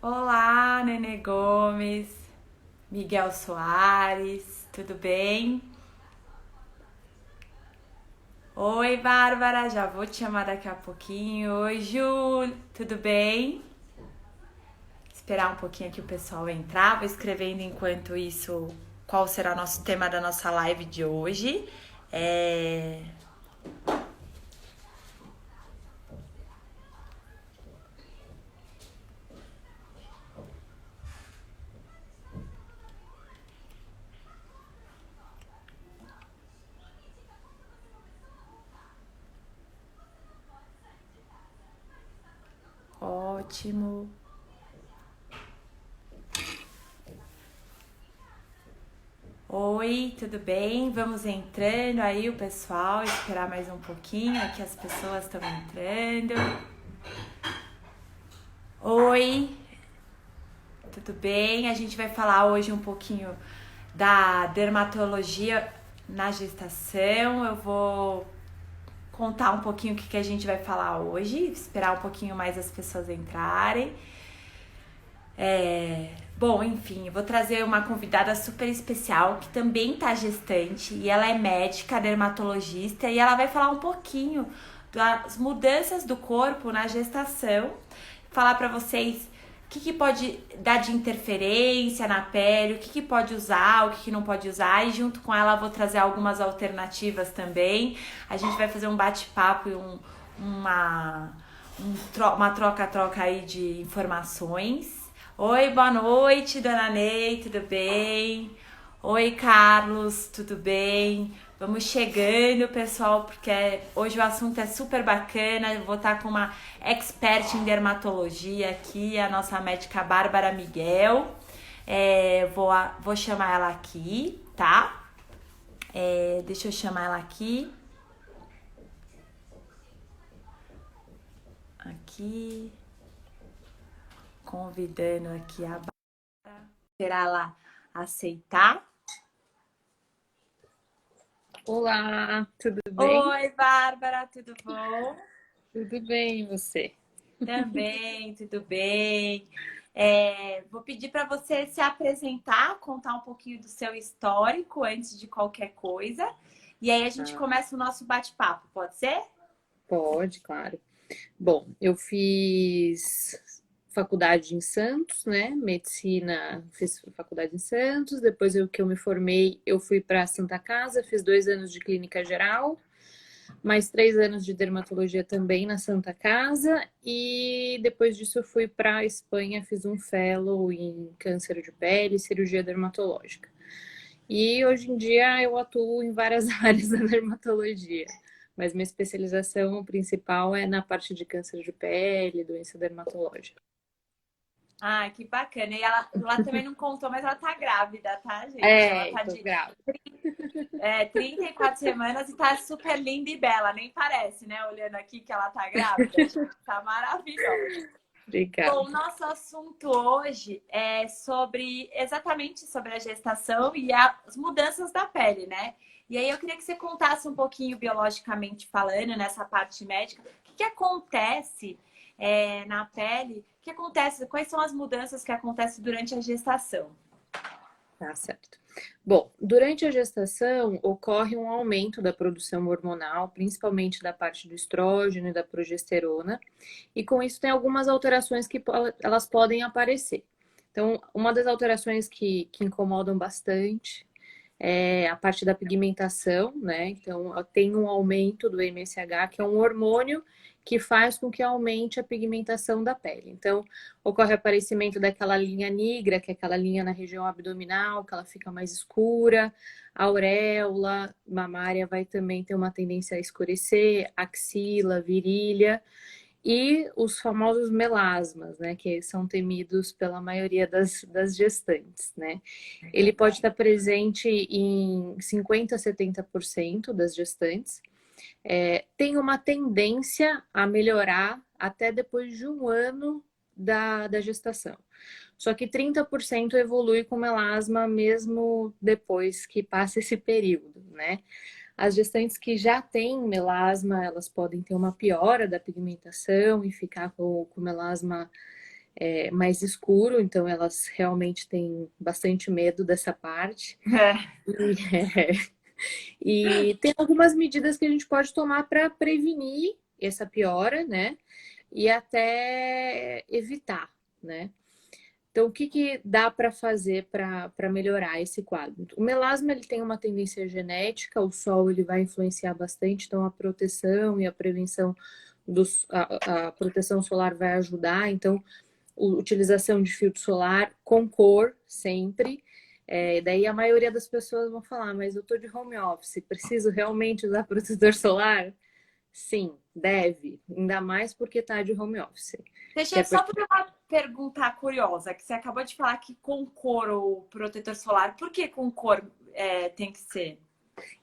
Olá, Nenê Gomes, Miguel Soares, tudo bem? Oi, Bárbara, já vou te chamar daqui a pouquinho. Oi, Ju, tudo bem? Esperar um pouquinho aqui o pessoal entrar, vou escrevendo enquanto isso qual será o nosso tema da nossa live de hoje. É... Ótimo. Oi, tudo bem? Vamos entrando aí, o pessoal, esperar mais um pouquinho, aqui as pessoas estão entrando. Oi, tudo bem? A gente vai falar hoje um pouquinho da dermatologia na gestação. Eu vou contar um pouquinho o que a gente vai falar hoje, esperar um pouquinho mais as pessoas entrarem. Bom, enfim, eu vou trazer uma convidada super especial que também tá gestante e ela é médica, dermatologista e ela vai falar um pouquinho das mudanças do corpo na gestação, falar para vocês o que pode dar de interferência na pele, o que pode usar, o que não pode usar, e junto com ela eu vou trazer algumas alternativas também. A gente vai fazer um bate-papo e uma troca-troca aí de informações. Oi, boa noite, dona Ney, tudo bem? Oi, Carlos, tudo bem? Vamos chegando, pessoal, porque hoje o assunto é super bacana. Eu vou estar com uma expert em dermatologia aqui, a nossa médica Bárbara Miguel. Vou chamar ela aqui, tá? Deixa eu chamar ela aqui. Aqui. Convidando aqui a Bárbara. Esperar ela aceitar. Olá, tudo bem? Oi, Bárbara, tudo bom? Tudo bem, e você? Também, tudo bem. Vou pedir para você se apresentar, contar um pouquinho do seu histórico antes de qualquer coisa. E aí a gente Ah, começa o nosso bate-papo, pode ser? pode, claro. Bom, eu fiz faculdade em Santos, né? Medicina, fiz faculdade em Santos. Depois que eu me formei, eu fui para Santa Casa, fiz 2 anos de clínica geral, mais 3 anos de dermatologia também na Santa Casa. E depois disso eu fui para Espanha, fiz um fellow em câncer de pele e cirurgia dermatológica. E hoje em dia eu atuo em várias áreas da dermatologia, mas minha especialização principal é na parte de câncer de pele, doença dermatológica. Ah, que bacana. E ela também não contou, mas ela tá grávida, tá, gente? Ela É, tá tô de grávida. 34 semanas e tá super linda e bela. Nem parece, né? Olhando aqui que ela tá grávida, gente. Tá maravilhosa. Bom, Obrigada. nosso assunto hoje é exatamente sobre a gestação e as mudanças da pele, né? E aí eu queria que você contasse um pouquinho biologicamente falando, nessa parte médica, o que acontece na pele, o que acontece, quais são as mudanças que acontecem durante a gestação? Tá certo. Bom, durante a gestação ocorre um aumento da produção hormonal, principalmente da parte do estrógeno e da progesterona, e com isso tem algumas alterações que elas podem aparecer. Então, uma das alterações que incomodam bastante é a parte da pigmentação, né? Então, tem um aumento do MSH, que é um hormônio que faz com que aumente a pigmentação da pele. Então, ocorre aparecimento daquela linha negra, que é aquela linha na região abdominal, que ela fica mais escura, a auréola mamária vai também ter uma tendência a escurecer, axila, virilha. E os famosos melasmas, né, que são temidos pela maioria das gestantes, né? Ele pode estar presente em 50 a 70% das gestantes. Tem uma tendência a melhorar até depois de um ano da gestação. Só que 30% evolui com melasma mesmo depois que passa esse período, né? As gestantes que já têm melasma, elas podem ter uma piora da pigmentação e ficar com melasma mais escuro, então elas realmente têm bastante medo dessa parte. É. E tem algumas medidas que a gente pode tomar para prevenir essa piora, né? E até evitar, né? Então, o que, que dá para fazer para melhorar esse quadro? O melasma ele tem uma tendência genética, o sol ele vai influenciar bastante, então a proteção e a prevenção a proteção solar vai ajudar. Então, utilização de filtro solar com cor sempre. Daí a maioria das pessoas vão falar, mas eu estou de home office, preciso realmente usar protetor solar? Sim, deve, ainda mais porque está de home office. Deixa eu só fazer uma pergunta curiosa, que você acabou de falar que com cor o protetor solar, por que com cor tem que ser?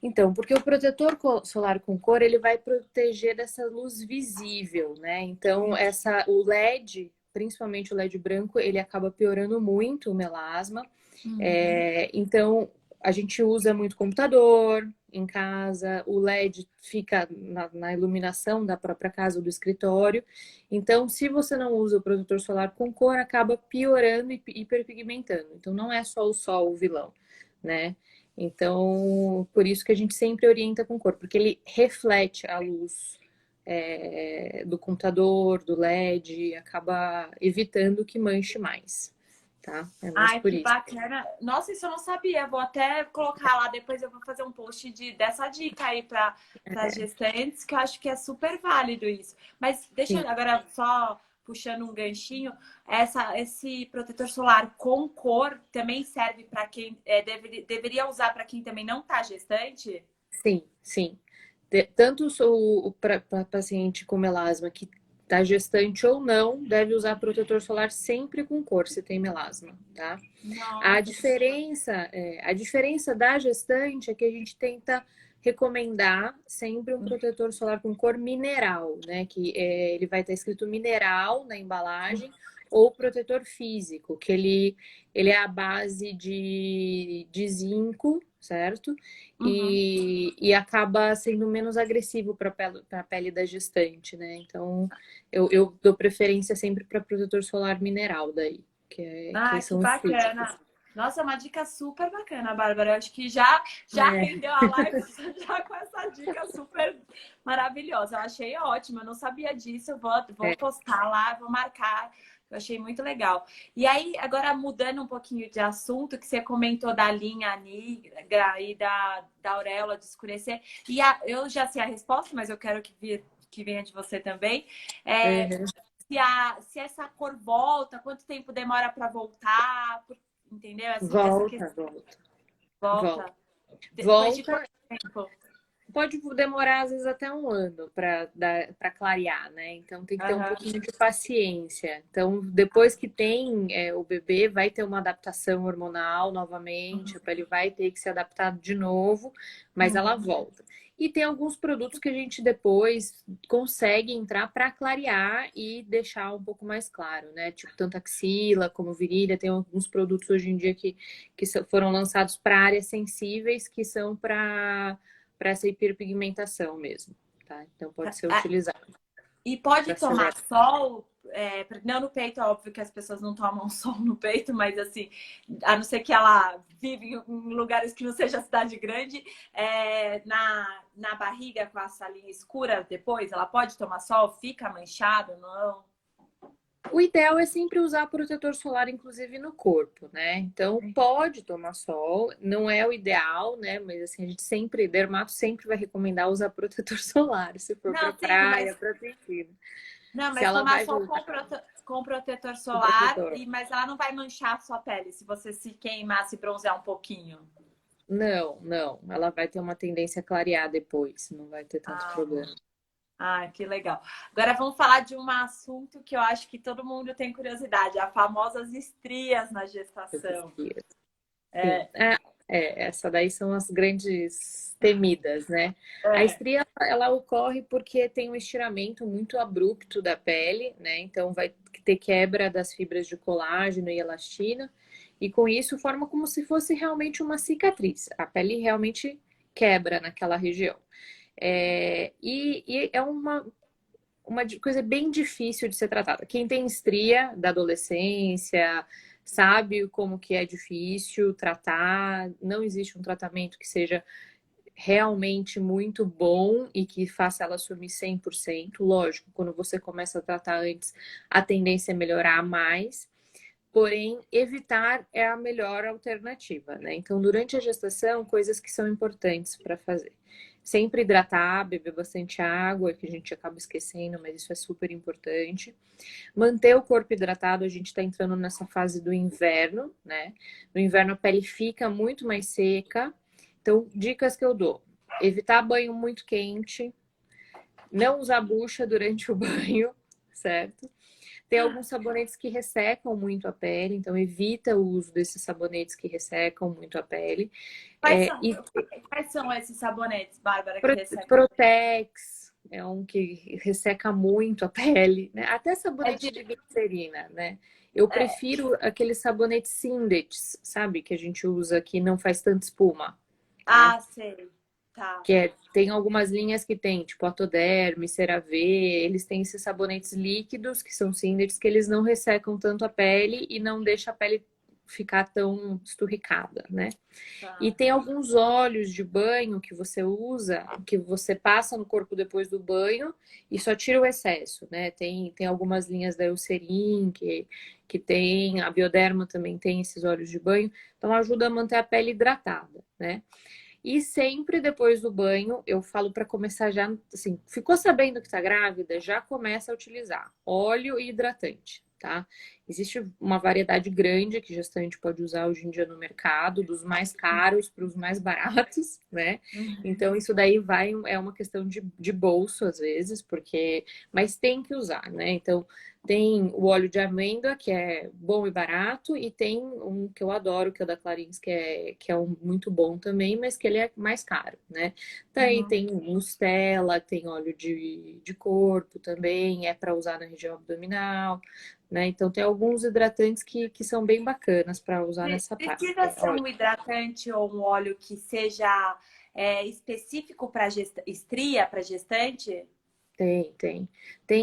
Então, porque o protetor solar com cor, ele vai proteger dessa luz visível, né? Então, o LED, principalmente o LED branco, ele acaba piorando muito o melasma. Então, a gente usa muito computador em casa, o LED fica na iluminação da própria casa ou do escritório. Então, se você não usa o protetor solar com cor, acaba piorando e hiperpigmentando. Então, não é só o sol o vilão, né? Então, por isso que a gente sempre orienta com cor, porque ele reflete a luz do computador, do LED, acaba evitando que manche mais, tá? É mais Ai, por que isso. bacana. Nossa, isso eu não sabia. Vou até colocar lá, depois eu vou fazer um post dessa dica aí para as gestantes, que eu acho que é super válido isso. Mas deixa Sim. eu agora só puxando um ganchinho, esse protetor solar com cor também serve para quem deveria usar para quem também não está gestante? Sim, sim. Tanto para paciente com melasma que está gestante ou não, deve usar protetor solar sempre com cor, se tem melasma, tá? Nossa. A diferença da gestante é que a gente tenta recomendar sempre um protetor solar com cor mineral, né? Que ele vai estar escrito mineral na embalagem, ou protetor físico, que ele é a base de zinco, certo? Uhum. E acaba sendo menos agressivo para a pele da gestante, né? Então, eu dou preferência sempre para protetor solar mineral daí, que Ah, que são os físicos. bacana. Nossa, uma dica super bacana, Bárbara. Eu acho que já rendeu a live já com essa dica super maravilhosa. Eu achei ótimo, eu não sabia disso. Eu vou É, postar lá, vou marcar. Eu achei muito legal. E aí, agora mudando um pouquinho de assunto, que você comentou da linha negra e da auréola de escurecer. Eu já sei a resposta, mas eu quero que venha de você também. É, uhum. se essa cor volta, quanto tempo demora para voltar, entendeu? Essa questão Volta. volta. Depois de Volta. quanto tempo? Pode demorar, às vezes, até um ano para clarear, né? Então tem que ter um Aham. pouquinho de paciência. Então, depois que tem o bebê, vai ter uma adaptação hormonal novamente, a pele vai ter que se adaptar de novo, mas ela Uhum. volta. E tem alguns produtos que a gente depois consegue entrar para clarear e deixar um pouco mais claro, né? Tipo, tanto axila como virilha, tem alguns produtos hoje em dia que foram lançados para áreas sensíveis, que são para essa hiperpigmentação mesmo, tá? Então pode ser Ah, utilizado e pode para tomar acelerar. sol, não no peito, é óbvio que as pessoas não tomam sol no peito, mas assim, a não ser que ela vive em lugares que não seja cidade grande, na barriga com a salinha escura depois, ela pode tomar sol, fica manchado, não? O ideal é sempre usar protetor solar, inclusive no corpo, né? Então pode tomar sol, não é o ideal, né? Mas assim, a gente sempre, dermato sempre vai recomendar usar protetor solar, se for para Não, sim, praia, para piscina. não, Se mas ela tomar vai sol usar com protetor o solar, protetor. mas ela não vai manchar a sua pele se você se queimar, se bronzear um pouquinho. Não, não. Ela vai ter uma tendência a clarear depois, não vai ter tanto Ah, problema. que legal. Agora vamos falar de um assunto que eu acho que todo mundo tem curiosidade, as famosas estrias na gestação. Sim, É, essa daí são as grandes temidas, né? A é. estria, ela ocorre porque tem um estiramento muito abrupto da pele, né? Então vai ter quebra das fibras de colágeno e elastina, e com isso forma como se fosse realmente uma cicatriz. A pele realmente quebra naquela região. E é uma coisa bem difícil de ser tratada. Quem tem estria da adolescência sabe como que é difícil tratar, não existe um tratamento que seja realmente muito bom e que faça ela sumir 100%. Lógico, quando você começa a tratar antes, a tendência é melhorar mais. Porém, evitar é a melhor alternativa, né? Então, durante a gestação, coisas que são importantes para fazer. Sempre hidratar, beber bastante água, que a gente acaba esquecendo, mas isso é super importante. Manter o corpo hidratado, a gente está entrando nessa fase do inverno, né? No inverno a pele fica muito mais seca. Então, dicas que eu dou: evitar banho muito quente, não usar bucha durante o banho, certo? Tem alguns sabonetes que ressecam muito a pele, então evita o uso desses sabonetes que ressecam muito a pele. Quais são, quais são esses sabonetes, Bárbara, que ressecam? Protex é um que resseca muito a pele, né? Até É sabonete de... de glicerina, né? Eu prefiro aquele sabonete Sindex, sabe? Que a gente usa que não faz tanta espuma, tá? Ah, sei. Tá. Tem algumas linhas que tem, tipo Atoderme, CeraVe, eles têm esses sabonetes líquidos, que são Sindex, que eles não ressecam tanto a pele e não deixa a pele ficar tão esturricada, né? E Tá. tem alguns óleos de banho que você usa, que você passa no corpo depois do banho e só tira o excesso, né? Tem algumas linhas da Eucerin, que tem, a Bioderma também tem esses óleos de banho, então ajuda a manter a pele hidratada, né? E sempre depois do banho, eu falo para começar já, assim, ficou sabendo que está grávida, já começa a utilizar óleo e hidratante, tá? Existe uma variedade grande que gestante pode usar hoje em dia no mercado, dos mais caros para os mais baratos, né? Então, isso daí é uma questão de bolso, às vezes, mas tem que usar, né? Então, tem o óleo de amêndoa, que é bom e barato, e tem um que eu adoro, que é o da Clarins, que é um muito bom também, mas que ele é mais caro, né? Tem mustela, tem óleo de corpo também, é para usar na região abdominal, né? Então tem alguns hidratantes que são bem bacanas para usar nessa parte. Precisa ser um hidratante ou um óleo que seja específico para estria, para gestante? Tem.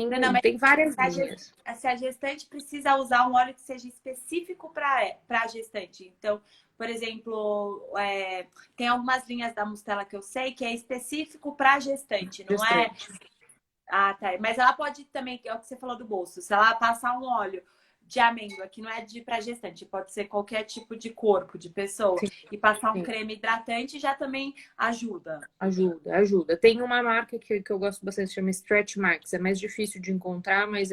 Não, não, mas Tem várias se a linhas. se a gestante precisa usar um óleo que seja específico para gestante. Então, por exemplo, tem algumas linhas da Mustela que eu sei que é específico para gestante, não é? Gestante. Ah, tá. Mas ela pode também, é o que você falou do bolso, se ela passar um óleo de amêndoa, que não é de para gestante, pode ser qualquer tipo de corpo, de pessoa, Sim, e passar um sim. creme hidratante já também ajuda. Ajuda. Tem uma marca que eu gosto bastante, chama Stretch Marks. É mais difícil de encontrar, mas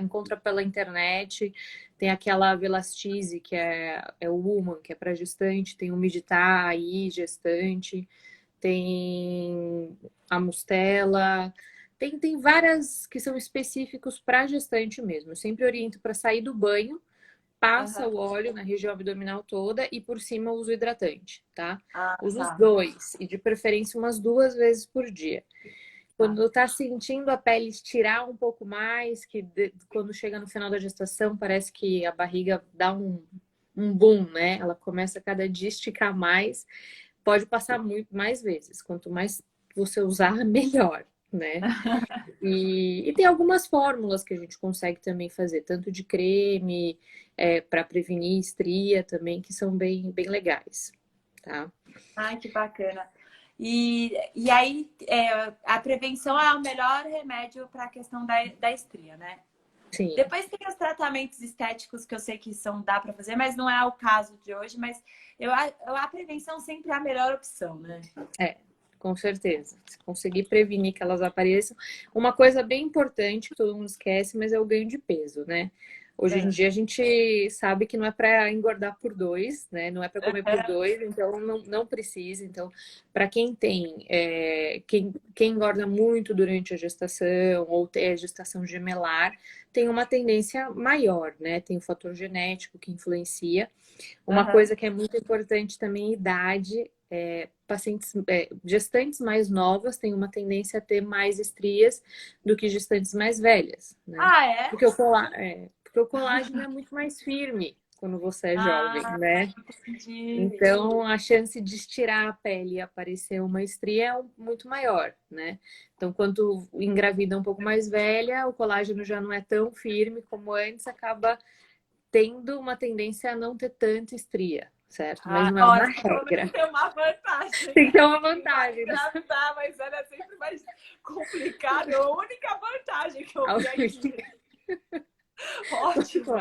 encontra pela internet. Tem aquela Velastise, que é o Woman, que é para gestante. Tem o Meditar aí, gestante. Tem a Mustela. Tem várias que são específicos para gestante mesmo. Eu sempre oriento para sair do banho, passa Aham. o óleo na região abdominal toda e por cima usa o hidratante, tá? Ah, Usa os tá. dois e de preferência umas 2 vezes por dia. Tá. Quando tá sentindo a pele estirar um pouco mais, quando chega no final da gestação parece que a barriga dá um boom, né? Ela começa cada dia a esticar mais, pode passar muito mais vezes. Quanto mais você usar, melhor, né? E tem algumas fórmulas que a gente consegue também fazer, tanto de creme, para prevenir estria também, que são bem legais, tá? Ai, que bacana. E aí, a prevenção é o melhor remédio para a questão da estria, né? Sim, Depois tem os tratamentos estéticos que eu sei que dá para fazer, mas não é o caso de hoje. Mas a prevenção sempre é a melhor opção, né? é, com certeza. Se conseguir prevenir que elas apareçam. Uma coisa bem importante que todo mundo esquece, mas é o ganho de peso, né? Hoje em É. dia a gente sabe que não é para engordar por dois, né? Não é para comer por dois, então não precisa. Então, para quem quem engorda muito durante a gestação ou tem a gestação gemelar, tem uma tendência maior, né? Tem o fator genético que influencia. Uma Aham. coisa que é muito importante também, idade. Gestantes mais novas têm uma tendência a ter mais estrias do que gestantes mais velhas, né? Ah, é? Porque porque o colágeno é muito mais firme, quando você é jovem, Ah, né? entendi. Então, a chance de estirar a pele e aparecer uma estria é muito maior, né? Então, quando engravida um pouco mais velha, o colágeno já não é tão firme como antes, acaba tendo uma tendência a não ter tanta estria, certo? Mas Ah, não é uma ótimo, pelo menos regra. tem uma vantagem, Tem que ter né? uma Que vai vantagem, né? engravidar, mas ela é sempre mais complicada. É a única vantagem que eu vi aqui. Ótimo.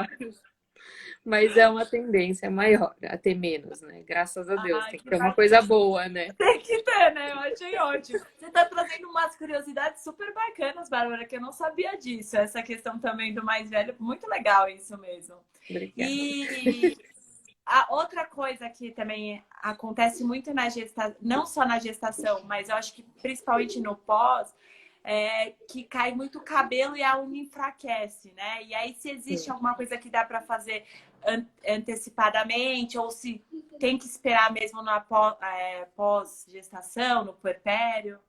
Mas é uma tendência maior a ter menos, né? Graças a Deus. Ai, Tem que que ter uma coisa bacana. boa, né? Tem que ter, né? Eu achei ótimo. Você tá trazendo umas curiosidades super bacanas, Bárbara, que eu não sabia disso. Essa questão também do mais velho, muito legal isso mesmo. Obrigada. E a outra coisa que também acontece muito na gestação, não só na gestação, mas eu acho que principalmente no pós, é que cai muito cabelo e a unha enfraquece, né? E aí, se existe Sim. alguma coisa que dá para fazer antecipadamente, ou se tem que esperar mesmo na pós-gestação, no puerpério.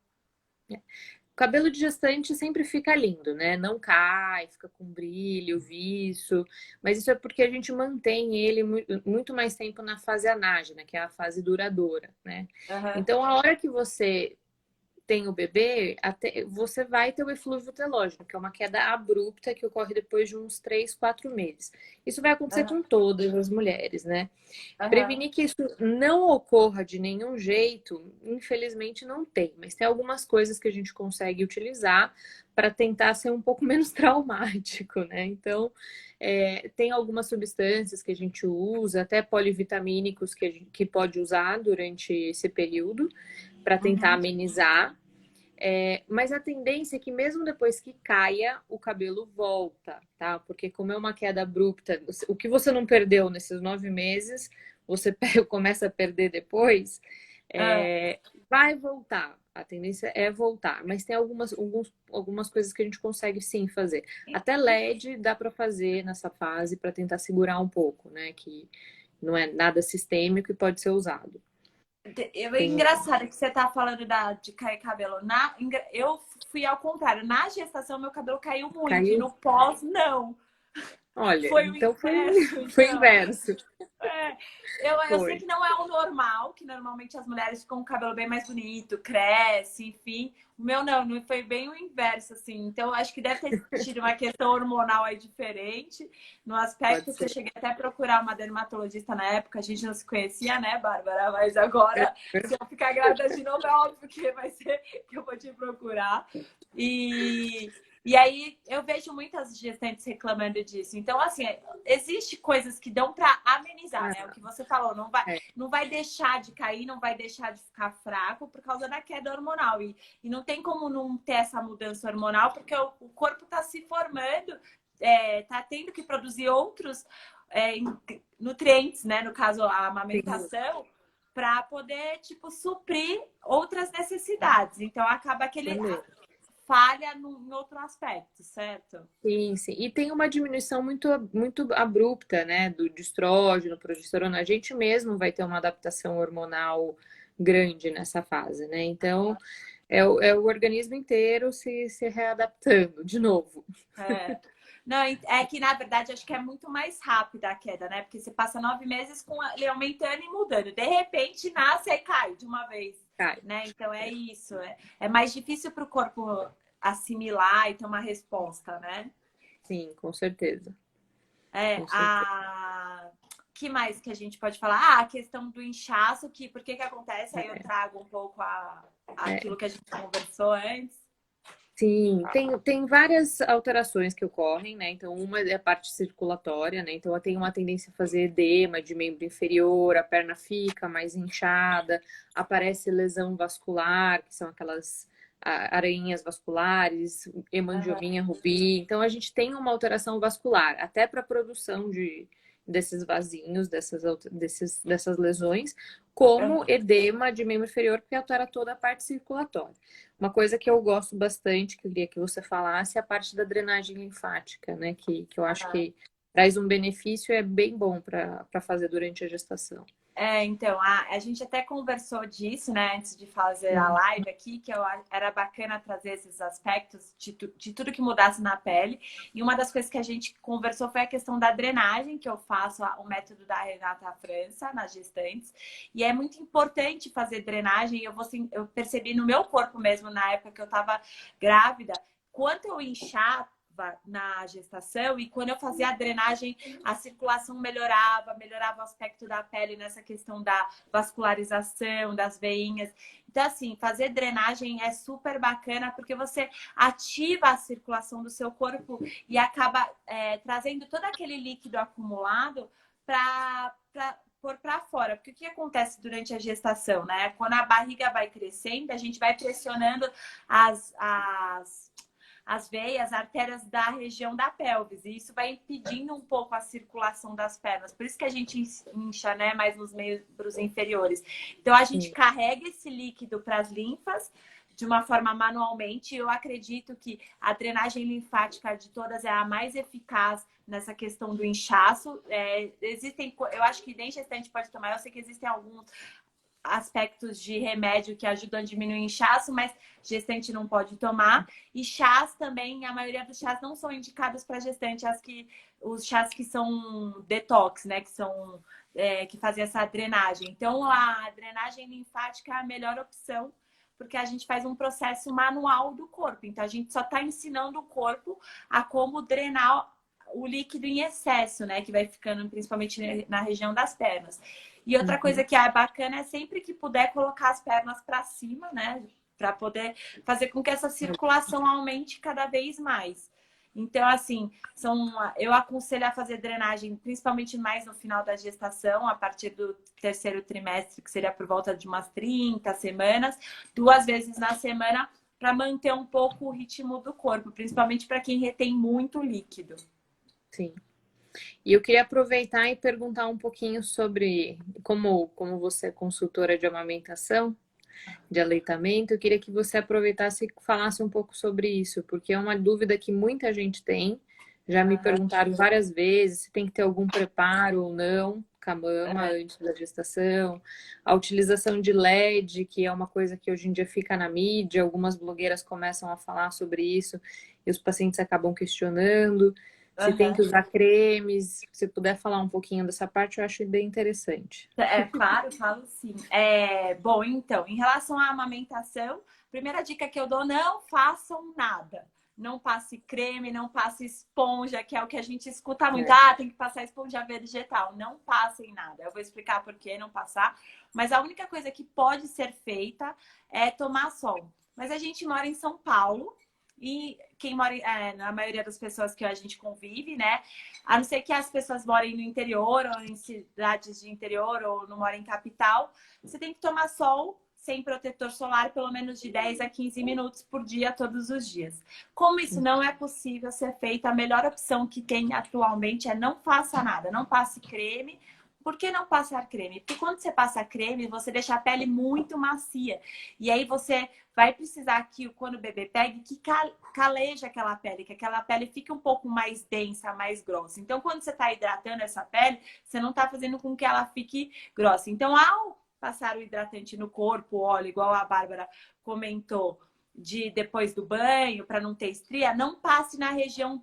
O cabelo de gestante sempre fica lindo, né? Não cai, fica com brilho, viço. Mas isso é porque a gente mantém ele muito mais tempo na fase anágena, que é a fase duradoura, né? Uhum. Então, a hora que você tem o bebê, até, você vai ter o eflúvio telógeno, que é uma queda abrupta que ocorre depois de uns 3, 4 meses. Isso vai acontecer Uhum. com todas as mulheres, né? Uhum. Prevenir que isso não ocorra de nenhum jeito, infelizmente não tem, mas tem algumas coisas que a gente consegue utilizar para tentar ser um pouco menos traumático, né? Então, tem algumas substâncias que a gente usa, até polivitamínicos que pode usar durante esse período para tentar Uhum. amenizar. Mas a tendência é que mesmo depois que caia, o cabelo volta, tá? Porque como é uma queda abrupta, o que você não perdeu nesses 9 meses, você começa a perder depois, Uhum. vai voltar. A tendência é voltar, mas tem algumas coisas que a gente consegue sim fazer. Até LED dá para fazer nessa fase para tentar segurar um pouco, né? Que não é nada sistêmico e pode ser usado. É Tem, engraçado que você tá falando de cair cabelo. Eu fui ao contrário. Na gestação, meu cabelo caiu muito. E caiu? no pós, não. Olha, Foi o então inverso, foi então. inverso. É, eu sei Foi. que não é o normal, que normalmente as mulheres ficam com o cabelo bem mais bonito, cresce, enfim. O meu não foi bem o inverso, assim. Então, eu acho que deve ter tido uma questão hormonal aí diferente, no Pode aspecto que eu ser. cheguei até a procurar uma dermatologista na época, a gente não se conhecia, né, Bárbara? Mas agora, se eu ficar grávida de novo, é óbvio que vai ser que eu vou te procurar. E. E aí eu vejo muitas gestantes reclamando disso. Então, assim, existe coisas que dão para amenizar, né? O Ah, que você falou, é, não vai deixar de cair, não vai deixar de ficar fraco por causa da queda hormonal. E não tem como não ter essa mudança hormonal, porque o corpo está se formando, está tendo que produzir outros é, nutrientes, né? No caso, a sim, amamentação, para poder, tipo, suprir outras necessidades. Então, acaba que ele também. falha em outro aspecto, certo? Sim, sim. E tem uma diminuição muito abrupta, né, do estrógeno, progesterona. A gente mesmo vai ter uma adaptação hormonal grande nessa fase, né? Então, é o organismo inteiro se readaptando de novo. É. Não, é que na verdade acho que é muito mais rápida a queda, né? Porque você passa 9 meses com ele aumentando e mudando. De repente nasce e cai de uma vez, Cai. né? Então é isso. É mais difícil para o corpo assimilar e ter uma resposta, né? Sim, com certeza. É, Com certeza. que mais que a gente pode falar? Ah, a questão do inchaço, que por que que acontece? Aí eu É, trago um pouco é. aquilo que a gente conversou antes. Sim, tem várias alterações que ocorrem, né? Então, uma é a parte circulatória, né? Então, ela tem uma tendência a fazer edema de membro inferior, a perna fica mais inchada, aparece lesão vascular, que são aquelas aranhas vasculares, Aham, hemangiomia, rubi. Então, a gente tem uma alteração vascular, até para a produção desses vasinhos, dessas lesões, como aham. edema de membro inferior, porque altera toda a parte circulatória. Uma coisa que eu gosto bastante, que eu queria que você falasse, é a parte da drenagem linfática, né? Que eu acho que traz um benefício e é bem bom para fazer durante a gestação. Então, a gente até conversou disso, né, antes de fazer a Sim, live aqui, que era bacana trazer esses aspectos de tudo que mudasse na pele. E uma das coisas que a gente conversou foi a questão da drenagem, que eu faço o método da Renata França nas gestantes. E é muito importante fazer drenagem. Eu percebi no meu corpo mesmo, na época que eu estava grávida, quanto eu inchava na gestação e quando eu fazia a drenagem, a circulação melhorava o aspecto da pele nessa questão da vascularização, das veinhas. Então, assim, fazer drenagem é super bacana porque você ativa a circulação do seu corpo e acaba trazendo todo aquele líquido acumulado para pôr para fora. Porque o que acontece durante a gestação, né? Quando a barriga vai crescendo, a gente vai pressionando as veias, artérias da região da pelvis. E isso vai impedindo um pouco a circulação das pernas. Por isso que a gente incha, né, mais nos membros inferiores. Então, a gente sim. carrega esse líquido para as linfas de uma forma manualmente. Eu acredito que a drenagem linfática de todas é a mais eficaz nessa questão do inchaço. Eu acho que nem gestante pode tomar. Eu sei que existem alguns aspectos de remédio que ajudam a diminuir o inchaço, mas gestante não pode tomar. E chás também, a maioria dos chás não são indicados para gestante, os chás que são detox, né? Que são que fazem essa drenagem. Então, a drenagem linfática é a melhor opção, porque a gente faz um processo manual do corpo. Então, a gente só está ensinando o corpo a como drenar o líquido em excesso, né? Que vai ficando principalmente na região das pernas. E outra coisa Uhum. que é bacana é sempre que puder colocar as pernas para cima, né? Para poder fazer com que essa circulação aumente cada vez mais. Então, assim, eu aconselho a fazer drenagem, principalmente mais no final da gestação, a partir do terceiro trimestre, que seria por volta de umas 30 semanas, 2 vezes na semana, para manter um pouco o ritmo do corpo, principalmente para quem retém muito líquido. Sim. E eu queria aproveitar e perguntar um pouquinho sobre como você é consultora de amamentação, de aleitamento, eu queria que você aproveitasse e falasse um pouco sobre isso, porque é uma dúvida que muita gente tem. Já me perguntaram várias vezes se tem que ter algum preparo ou não com a mama antes da gestação. A utilização de LED, que é uma coisa que hoje em dia fica na mídia, algumas blogueiras começam a falar sobre isso e os pacientes acabam questionando. Se tem que usar cremes, se puder falar um pouquinho dessa parte, eu acho bem interessante. Claro, falo sim. Bom, então, em relação à amamentação, primeira dica que eu dou, não façam nada. Não passe creme, não passe esponja, que é o que a gente escuta muito. É. Ah, tem que passar esponja vegetal. Não passem nada. Eu vou explicar por que não passar. Mas a única coisa que pode ser feita é tomar sol. Mas a gente mora em São Paulo e quem mora, na maioria das pessoas que a gente convive, né? A não ser que as pessoas morem no interior ou em cidades de interior ou não moram em capital, você tem que tomar sol sem protetor solar pelo menos de 10 a 15 minutos por dia, todos os dias. Como isso não é possível ser feito, a melhor opção que tem atualmente é não faça nada, não passe creme. Por que não passar creme? Porque quando você passa creme, você deixa a pele muito macia. E aí você vai precisar que, quando o bebê pegue, que caleje aquela pele, que aquela pele fique um pouco mais densa, mais grossa. Então, quando você está hidratando essa pele, você não está fazendo com que ela fique grossa. Então, ao passar o hidratante no corpo, óleo, igual a Bárbara comentou, depois do banho, para não ter estria, não passe na região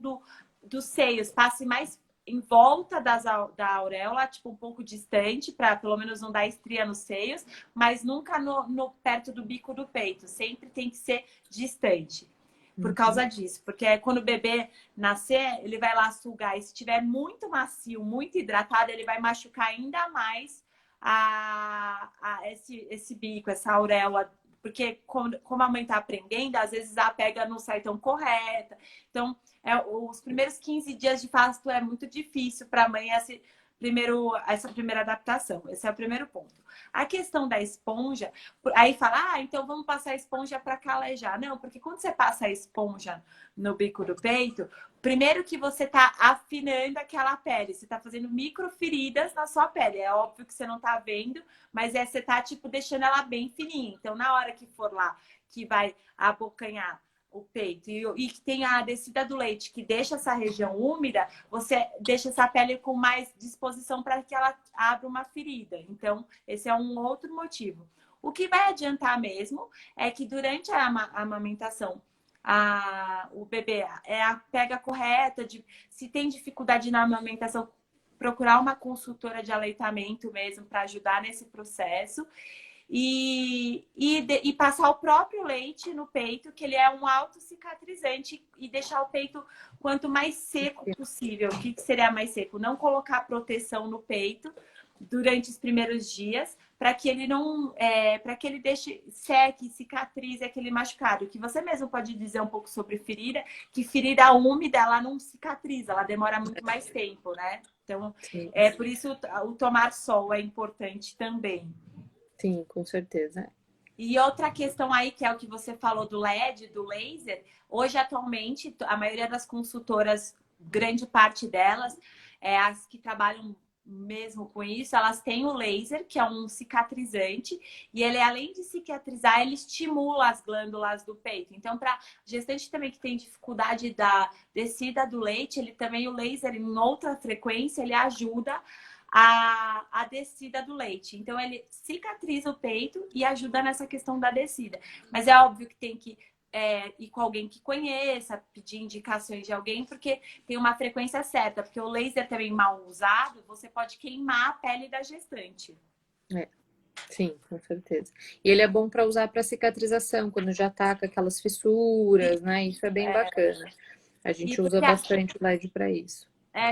dos seios, passe mais em volta da auréola, tipo um pouco distante, para pelo menos não dar estria nos seios, mas nunca perto do bico do peito. Sempre tem que ser distante. Por causa disso, porque quando o bebê nascer, ele vai lá sugar. E se estiver muito macio, muito hidratado, ele vai machucar ainda mais esse bico, essa auréola. Porque como a mãe está aprendendo, às vezes a pega não sai tão correta. Então, os primeiros 15 dias de parto é muito difícil para a mãe essa primeira adaptação. Esse é o primeiro ponto. A questão da esponja, aí fala, então vamos passar a esponja para calejar. Não, porque quando você passa a esponja no bico do peito, primeiro que você está afinando aquela pele, você está fazendo microferidas na sua pele. É óbvio que você não está vendo, mas você está tipo deixando ela bem fininha. Então, na hora que for lá, que vai abocanhar o peito e que tem a descida do leite, que deixa essa região úmida, você deixa essa pele com mais disposição para que ela abra uma ferida. Então, esse é um outro motivo. O que vai adiantar mesmo é que durante a amamentação, o bebê é a pega correta, se tem dificuldade na amamentação, procurar uma consultora de aleitamento mesmo para ajudar nesse processo. E passar o próprio leite no peito, que ele é um autocicatrizante, e deixar o peito quanto mais seco possível. O que seria mais seco? Não colocar proteção no peito durante os primeiros dias, para que ele não, para que ele deixe seque, cicatrize aquele machucado. Que você mesmo pode dizer um pouco sobre ferida, que ferida úmida ela não cicatriza, ela demora muito mais tempo, né? Então, por isso o tomar sol é importante também. Sim, com certeza. E outra questão aí, que é o que você falou do LED, do laser, hoje atualmente a maioria das consultoras, grande parte delas, as que trabalham mesmo com isso, elas têm o laser, que é um cicatrizante, e ele, além de cicatrizar, ele estimula as glândulas do peito. Então, para gestante também que tem dificuldade da descida do leite, ele também, o laser em outra frequência, ele ajuda a descida do leite. Então, ele cicatriza o peito e ajuda nessa questão da descida. Mas é óbvio que tem que ir com alguém que conheça, pedir indicações de alguém, porque tem uma frequência certa. Porque o laser também mal usado, você pode queimar a pele da gestante. Sim, com certeza. E ele é bom para usar para cicatrização, quando já tá com aquelas fissuras, né? Isso é bem bacana. A gente usa bastante o LED para isso.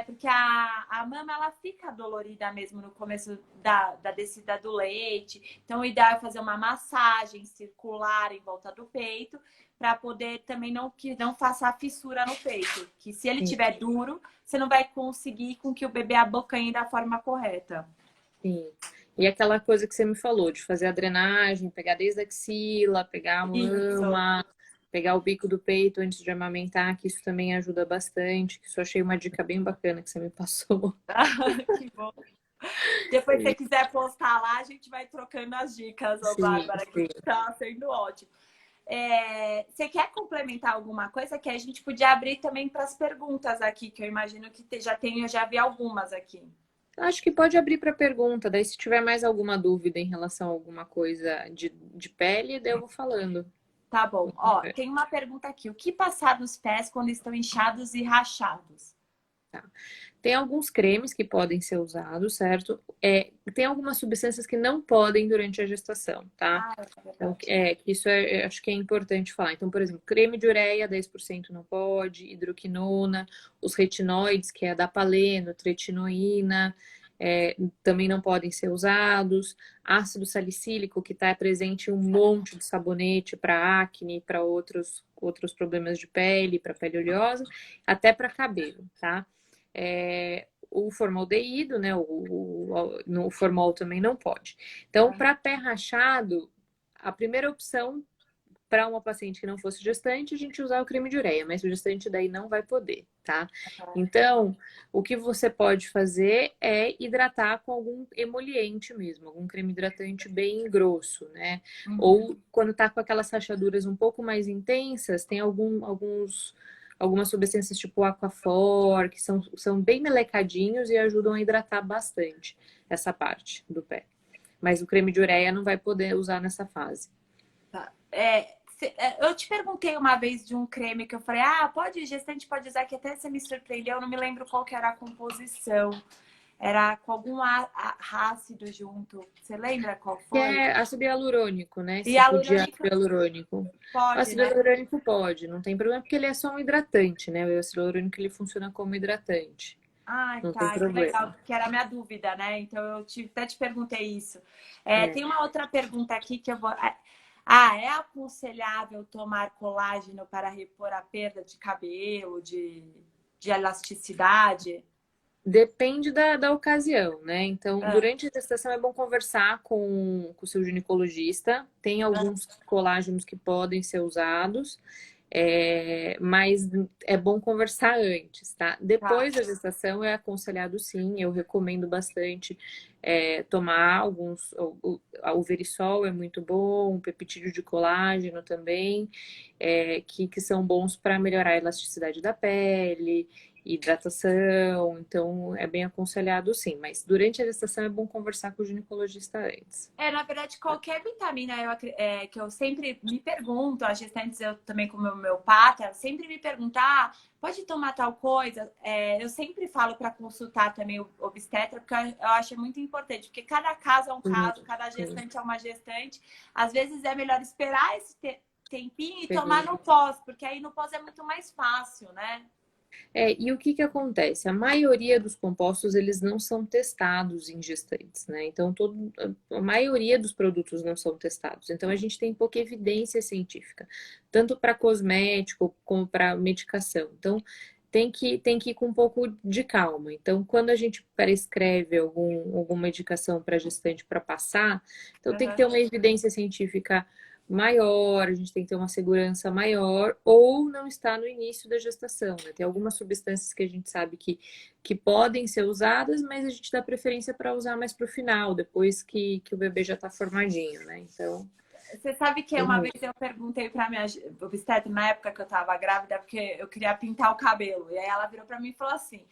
Porque a mama, ela fica dolorida mesmo no começo da descida do leite. Então, o ideal é fazer uma massagem circular em volta do peito, para poder também que não faça a fissura no peito. Que se ele tiver duro, você não vai conseguir com que o bebê abocanhe da forma correta. Sim. E aquela coisa que você me falou, de fazer a drenagem, pegar desde a axila, pegar a mama, pegar o bico do peito antes de amamentar, que isso também ajuda bastante. Isso eu achei uma dica bem bacana que você me passou. Que bom. Depois, se você quiser postar lá, a gente vai trocando as dicas, Bárbara, que tá sendo ótimo. Você quer complementar alguma coisa? Que a gente podia abrir também para as perguntas aqui, que eu imagino que eu já vi algumas aqui. Acho que pode abrir para pergunta, daí se tiver mais alguma dúvida em relação a alguma coisa de pele, daí eu vou falando. Tá bom. Ó, tem uma pergunta aqui. O que passar nos pés quando estão inchados e rachados? Tá. Tem alguns cremes que podem ser usados, certo? Tem algumas substâncias que não podem durante a gestação, tá? Então, isso acho que é importante falar. Então, por exemplo, creme de ureia, 10% não pode, hidroquinona, os retinoides, que é dapaleno, tretinoína, também não podem ser usados. Ácido salicílico, que está presente em um monte de sabonete para acne, para outros problemas de pele, para pele oleosa, até para cabelo, tá? O formaldeído, né? O formol também não pode. Então, para pé rachado, a primeira opção para uma paciente que não fosse gestante, a gente usar o creme de ureia, mas o gestante daí não vai poder, tá? Então, o que você pode fazer é hidratar com algum emoliente mesmo, algum creme hidratante bem grosso, né? Ou quando tá com aquelas rachaduras um pouco mais intensas, tem algumas substâncias tipo Aquaphor, que são bem melecadinhos e ajudam a hidratar bastante essa parte do pé. Mas o creme de ureia não vai poder usar nessa fase. Tá. Eu te perguntei uma vez de um creme que eu falei, gestante pode usar, que até você me surpreendeu, eu não me lembro qual que era a composição. Era com algum ácido junto. Você lembra qual foi? Ácido hialurônico, né? E ácido hialurônico. Pode, ácido hialurônico pode, não tem problema, porque ele é só um hidratante, né? O ácido hialurônico ele funciona como hidratante. Não tem problema. Legal, porque era a minha dúvida, né? Então eu até te perguntei isso. Tem uma outra pergunta aqui que eu vou. É aconselhável tomar colágeno para repor a perda de cabelo, de elasticidade? Depende da ocasião, né? Então, durante a gestação é bom conversar com o seu ginecologista. Tem alguns colágenos que podem ser usados, mas é bom conversar antes, tá? Depois da gestação é aconselhado sim, eu recomendo bastante tomar alguns. O Verisol é muito bom, o peptídeo de colágeno também, que são bons para melhorar a elasticidade da pele, hidratação. Então, é bem aconselhado sim. Mas durante a gestação é bom conversar com o ginecologista antes. Na verdade, qualquer vitamina que eu sempre me pergunto, as gestantes, eu também com o meu homeopata, sempre me perguntar, pode tomar tal coisa? Eu sempre falo para consultar também o obstetra, porque eu acho muito importante, porque cada caso é um caso, cada gestante é uma gestante. Às vezes é melhor esperar esse tempinho e tomar no pós, porque aí no pós é muito mais fácil, né? E o que acontece? A maioria dos compostos, eles não são testados em gestantes, né? Então, a maioria dos produtos não são testados. Então, a gente tem pouca evidência científica, tanto para cosmético como para medicação. Então, tem que ir com um pouco de calma. Então, quando a gente prescreve alguma medicação para gestante para passar, então tem que ter uma evidência científica maior, a gente tem que ter uma segurança maior, ou não está no início da gestação, né? Tem algumas substâncias que a gente sabe que podem ser usadas, mas a gente dá preferência para usar mais para o final, depois que o bebê já está formadinho, né? Então. Você sabe que uma vez eu perguntei pra minha obstetra, na época que eu tava grávida, porque eu queria pintar o cabelo. E aí ela virou pra mim e falou assim: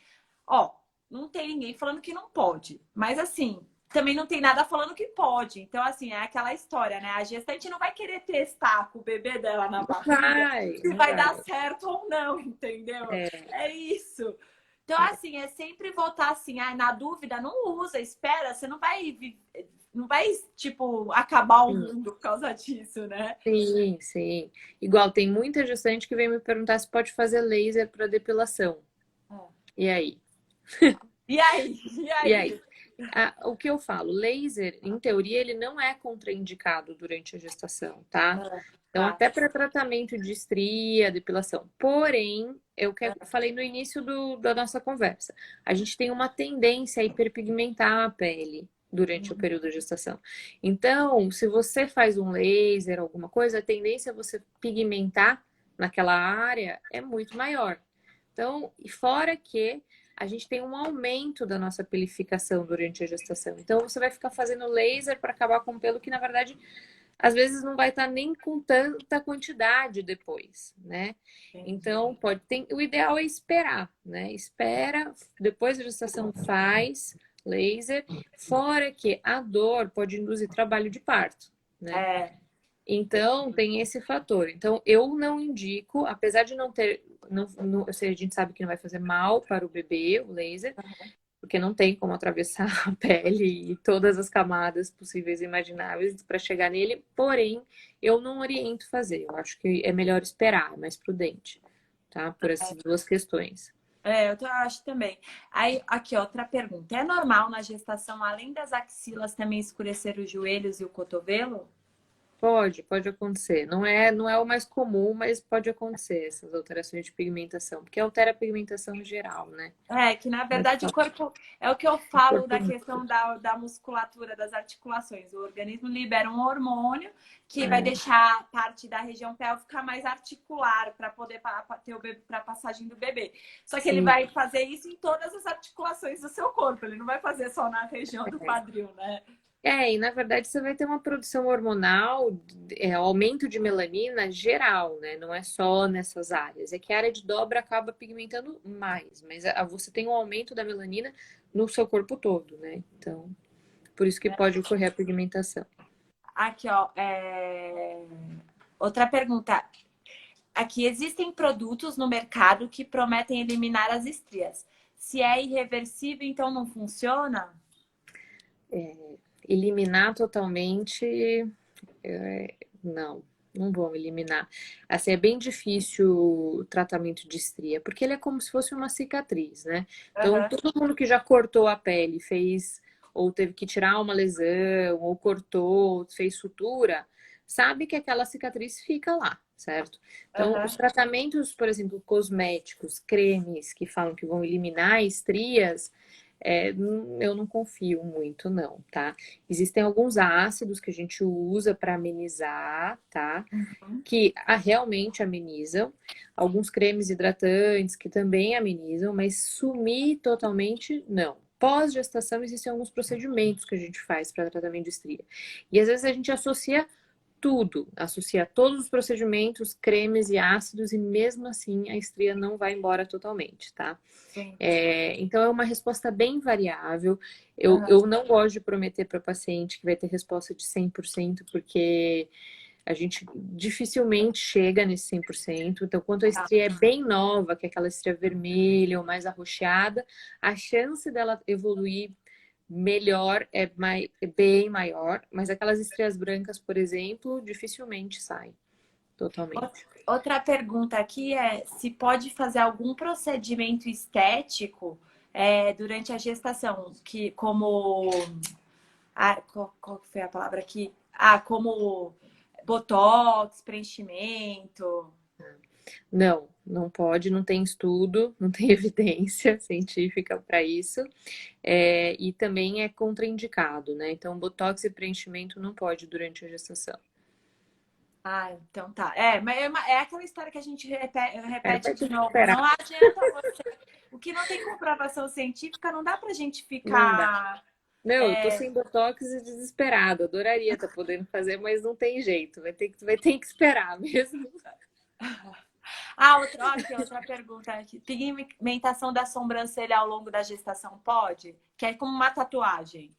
Ó, não tem ninguém falando que não pode. Mas assim, também não tem nada falando que pode. Então, assim, é aquela história, né? A gestante não vai querer testar com o bebê dela na barriga se vai dar certo ou não, entendeu? É isso. Então, assim, é sempre voltar assim, na dúvida, não usa, espera, você não vai, tipo, acabar o mundo por causa disso, né? Sim, sim. Igual, tem muita gestante que vem me perguntar se pode fazer laser para depilação. E aí? E aí? E aí? O que eu falo, laser, em teoria, ele não é contraindicado durante a gestação, tá? Então, até para tratamento de estria, depilação. Porém, eu falei no início da nossa conversa, a gente tem uma tendência a hiperpigmentar a pele durante o período da gestação. Então, se você faz um laser, alguma coisa, a tendência a você pigmentar naquela área é muito maior. Então, e fora que a gente tem um aumento da nossa pelificação durante a gestação. Então, você vai ficar fazendo laser para acabar com o pelo que, na verdade, às vezes não vai estar nem com tanta quantidade depois, né? Então, o ideal é esperar, né? Espera, depois da gestação faz laser, fora que a dor pode induzir trabalho de parto, né? Então, tem esse fator. Então, eu não indico, apesar de não ter, a gente sabe que não vai fazer mal para o bebê, o laser, porque não tem como atravessar a pele e todas as camadas possíveis e imagináveis para chegar nele. Porém, eu não oriento fazer. Eu acho que é melhor esperar, é mais prudente, tá? Por essas duas questões. Eu acho também. Aí, aqui, outra pergunta. É normal na gestação, além das axilas, também escurecer os joelhos e o cotovelo? Pode acontecer. Não é o mais comum, mas pode acontecer essas alterações de pigmentação, porque altera a pigmentação em geral, né? Que na verdade o corpo, é o que eu falo da questão da musculatura, das articulações. O organismo libera um hormônio que vai deixar parte da região pélvica mais articular para poder ter para a passagem do bebê. Só que ele vai fazer isso em todas as articulações do seu corpo, ele não vai fazer só na região do quadril, né? E na verdade você vai ter uma produção hormonal, aumento de melanina geral, né? Não é só nessas áreas. É que a área de dobra acaba pigmentando mais, mas você tem um aumento da melanina no seu corpo todo, né? Então, por isso que pode ocorrer a pigmentação. Aqui, ó, outra pergunta. Aqui, existem produtos no mercado que prometem eliminar as estrias. Se é irreversível, então não funciona? Eliminar totalmente, não vão eliminar. Assim, é bem difícil o tratamento de estria, porque ele é como se fosse uma cicatriz, né? Então, todo mundo que já cortou a pele, fez, ou teve que tirar uma lesão, ou cortou, fez sutura, sabe que aquela cicatriz fica lá, certo? Então, os tratamentos, por exemplo, cosméticos, cremes, que falam que vão eliminar estrias, eu não confio muito, não, tá? Existem alguns ácidos que a gente usa para amenizar, tá? Que realmente amenizam. Alguns cremes hidratantes que também amenizam, mas sumir totalmente, não. pós-gestação existem alguns procedimentos que a gente faz para tratamento de estria. E às vezes a gente associa tudo, associa todos os procedimentos, cremes e ácidos, e mesmo assim a estria não vai embora totalmente, tá? Sim. Então é uma resposta bem variável. Eu não gosto de prometer para o paciente que vai ter resposta de 100%, porque a gente dificilmente chega nesse 100%. Então, quando a estria é bem nova, que é aquela estria vermelha ou mais arroxeada, a chance dela evoluir melhor é bem maior, mas aquelas estrias brancas, por exemplo, dificilmente saem totalmente. Outra pergunta aqui é se pode fazer algum procedimento estético durante a gestação, que como qual que foi a palavra aqui? Como botox, preenchimento. Não, não pode, não tem estudo, não tem evidência científica para isso. E também é contraindicado, né? Então, botox e preenchimento não pode durante a gestação. Então tá. Mas é aquela história que a gente repete de novo. Esperar. Não adianta você. O que não tem comprovação científica, não dá pra gente Não dá. ficar. Não, eu tô sem botox e desesperada. Adoraria estar podendo fazer, mas não tem jeito. Vai ter que esperar mesmo. Outra pergunta aqui. Pigmentação da sobrancelha ao longo da gestação pode? Que é como uma tatuagem.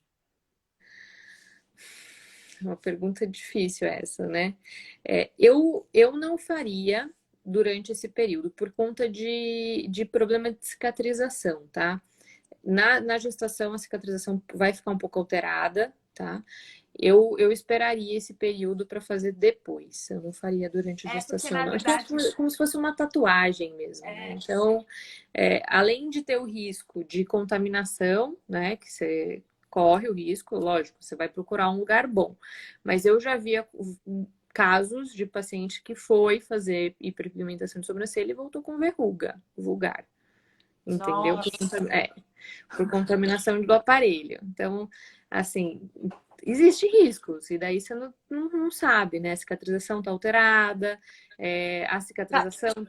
Uma pergunta difícil essa, né? Eu não faria durante esse período por conta de problema de cicatrização, tá? Na gestação, a cicatrização vai ficar um pouco alterada, tá? Eu esperaria esse período para fazer depois. Eu não faria durante a gestação. Porque, na Não. verdade, Como se fosse uma tatuagem mesmo, né? Então, além de ter o risco de contaminação, né? Que você corre o risco, lógico, você vai procurar um lugar bom. Mas eu já vi casos de paciente que foi fazer hiperpigmentação de sobrancelha e voltou com verruga vulgar. Entendeu? Por contaminação do aparelho. Então, assim, existe riscos, e daí você não sabe, né? A cicatrização tá alterada, a cicatrização...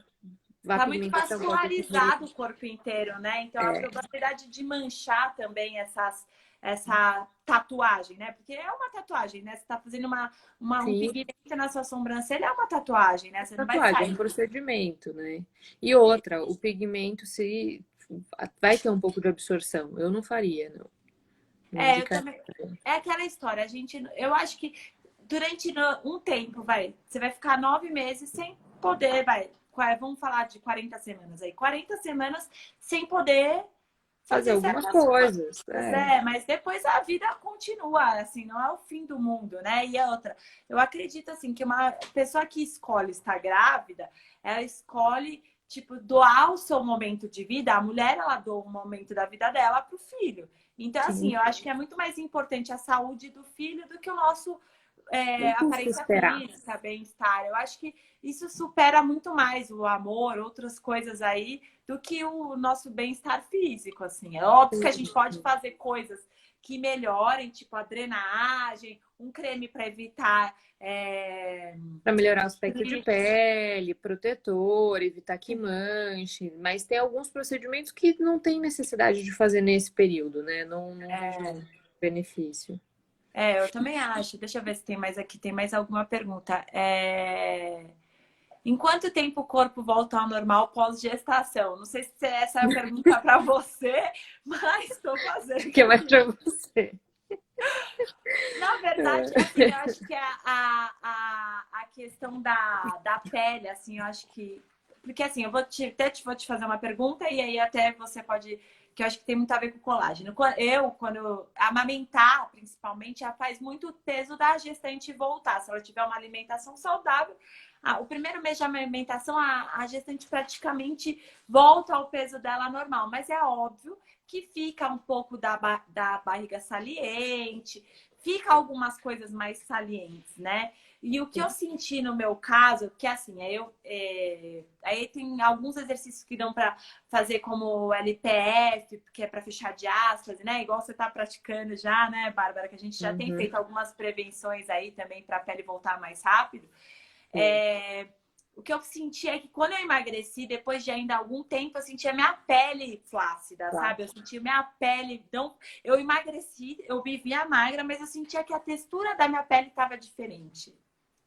Tá muito vascularizado o corpo inteiro, né? Então, a probabilidade de manchar também essa tatuagem, né? Porque é uma tatuagem, né? Você tá fazendo um pigmento na sua sobrancelha, é uma tatuagem, né? Você não vai sair. É um procedimento, né? E outra, o pigmento vai ter um pouco de absorção. Eu não faria, não. Eu também. É aquela história, eu acho que durante um tempo, você vai ficar 9 meses sem poder, vamos falar de 40 semanas aí. 40 semanas sem poder fazer algumas coisas. Mas depois a vida continua, assim, não é o fim do mundo, né? E outra, eu acredito, assim, que uma pessoa que escolhe estar grávida, ela escolhe, tipo, doar o seu momento de vida. A mulher, ela doa um momento da vida dela pro filho. Então, assim, eu acho que é muito mais importante a saúde do filho do que o nosso aparência física, bem-estar. Eu acho que isso supera muito mais o amor, outras coisas aí, do que o nosso bem-estar físico, assim. É óbvio que a gente pode fazer coisas que melhorem, tipo a drenagem, um creme para evitar... Para melhorar o aspecto de pele, protetor, evitar que manche. Mas tem alguns procedimentos que não tem necessidade de fazer nesse período, né? Não vejo benefício. Eu também acho. Deixa eu ver se tem mais aqui. Tem mais alguma pergunta. Em quanto tempo o corpo volta ao normal pós-gestação? Não sei se essa é a pergunta para você, mas estou fazendo. Que é mais para você. Na verdade, assim, eu acho que a questão da pele, assim, eu acho que... Porque, assim, eu vou te fazer uma pergunta e aí até você pode... Que eu acho que tem muito a ver com colágeno. Quando amamentar, principalmente, já faz muito peso da gestante voltar. Se ela tiver uma alimentação saudável, o primeiro mês de amamentação, a gestante praticamente volta ao peso dela normal. Mas é óbvio que fica um pouco da barriga saliente, fica algumas coisas mais salientes, né? E o que eu senti no meu caso, que assim, aí tem alguns exercícios que dão para fazer como LPF, que é para fechar diástase, né? Igual você tá praticando já, né, Bárbara? Que a gente já tem feito algumas prevenções aí também para a pele voltar mais rápido. o que eu senti é que quando eu emagreci, depois de ainda algum tempo, eu sentia minha pele flácida, Claro. sabe? Eu sentia minha pele. Então, eu emagreci, eu vivia magra, mas eu sentia que a textura da minha pele estava diferente.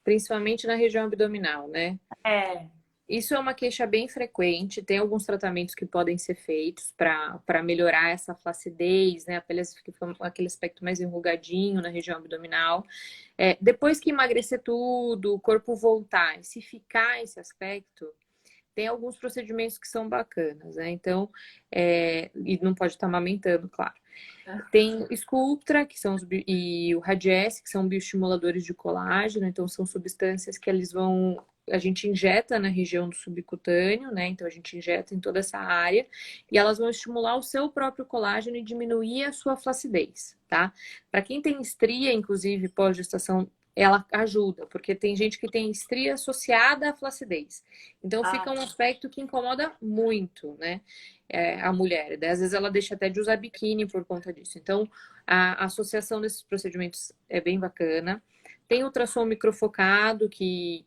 Principalmente na região abdominal, né? É. Isso é uma queixa bem frequente. Tem alguns tratamentos que podem ser feitos para melhorar essa flacidez, né? A pele fica com aquele aspecto mais enrugadinho na região abdominal. Depois que emagrecer tudo, o corpo voltar, e se ficar esse aspecto, tem alguns procedimentos que são bacanas, né? Então, e não pode estar amamentando, claro. Tem Sculptra, e o Radiesse, que são bioestimuladores de colágeno, então são substâncias que a gente injeta na região do subcutâneo, né? Então a gente injeta em toda essa área e elas vão estimular o seu próprio colágeno e diminuir a sua flacidez, tá? Para quem tem estria, inclusive pós-gestação, ela ajuda, porque tem gente que tem estria associada à flacidez. Então fica um aspecto que incomoda muito, né? A mulher. Às vezes ela deixa até de usar biquíni por conta disso. Então, a associação desses procedimentos é bem bacana. Tem ultrassom microfocado, que